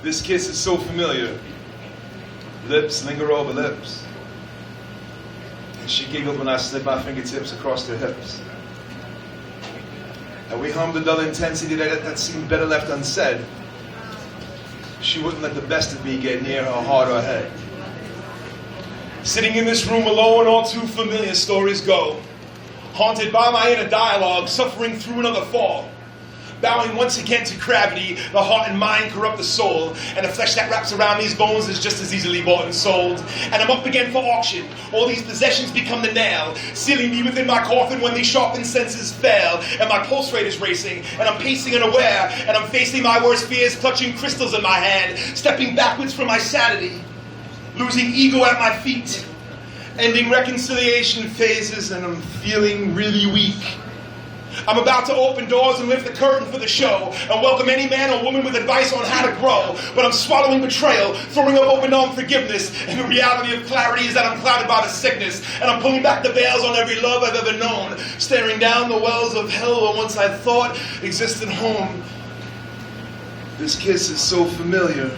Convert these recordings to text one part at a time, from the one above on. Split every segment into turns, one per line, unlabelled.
This kiss is so familiar. Lips linger over lips. And she giggled when I slid my fingertips across her hips. And we hummed a dull intensity that seemed better left unsaid. She wouldn't let the best of me get near her heart or head. Sitting in this room alone, all too familiar stories go. Haunted by my inner dialogue, suffering through another fall. Bowing once again to gravity, the heart and mind corrupt the soul, and the flesh that wraps around these bones is just as easily bought and sold. And I'm up again for auction. All these possessions become the nail, sealing me within my coffin when these sharpened senses fail. And my pulse rate is racing, and I'm pacing unaware, and I'm facing my worst fears, clutching crystals in my hand, stepping backwards from my sanity, losing ego at my feet, ending reconciliation phases, and I'm feeling really weak. I'm about to open doors and lift the curtain for the show and welcome any man or woman with advice on how to grow. But I'm swallowing betrayal, throwing up open arm forgiveness, and the reality of clarity is that I'm clouded by the sickness, and I'm pulling back the veils on every love I've ever known, staring down the wells of hell where once I thought existed home. This kiss is so familiar.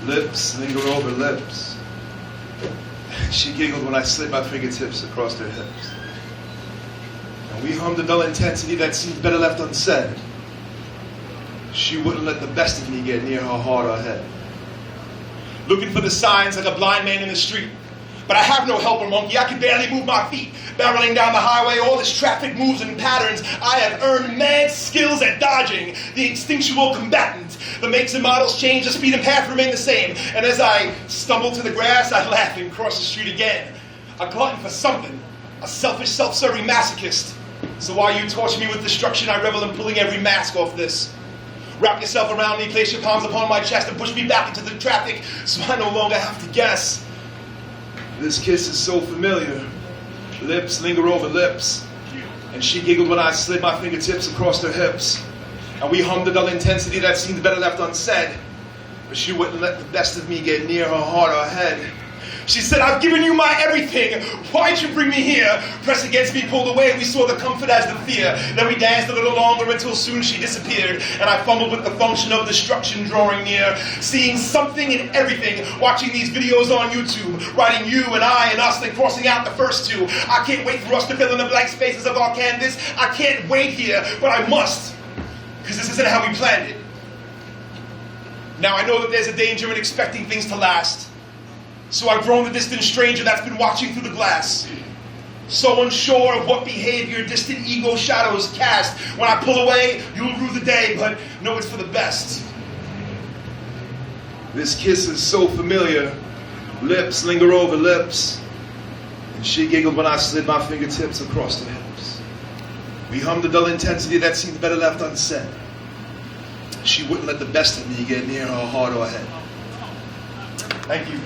Lips linger over lips. She giggled when I slid my fingertips across her hips. And we hummed a dull intensity that seemed better left unsaid. She wouldn't let the best of me get near her heart or head. Looking for the signs like a blind man in the street. But I have no helper, monkey. I can barely move my feet. Barreling down the highway, all this traffic moves in patterns. I have earned mad skills at dodging, the instinctual combatant. The makes and models change, the speed and path remain the same. And as I stumble to the grass, I laugh and cross the street again. A glutton for something, a selfish, self-serving masochist. So while you torture me with destruction, I revel in pulling every mask off this. Wrap yourself around me, place your palms upon my chest, and push me back into the traffic so I no longer have to guess. This kiss is so familiar. Lips linger over lips. And she giggled when I slid my fingertips across her hips. And we hummed a dull intensity that seemed better left unsaid. But she wouldn't let the best of me get near her heart or head. She said, I've given you my everything. Why'd you bring me here? Pressed against me, pulled away. We saw the comfort as the fear. Then we danced a little longer until soon she disappeared. And I fumbled with the function of destruction drawing near. Seeing something in everything. Watching these videos on YouTube. Writing you and I and us, then crossing out the first two. I can't wait for us to fill in the blank spaces of our canvas. I can't wait here, but I must. Because this isn't how we planned it. Now I know that there's a danger in expecting things to last. So I've grown the distant stranger that's been watching through the glass. So unsure of what behavior distant ego shadows cast. When I pull away, you'll rue the day, but know it's for the best. This kiss is so familiar. Lips linger over lips. And she giggled when I slid my fingertips across her hips. We hummed a dull intensity that seemed better left unsaid. She wouldn't let the best of me get near her heart or head. Thank you.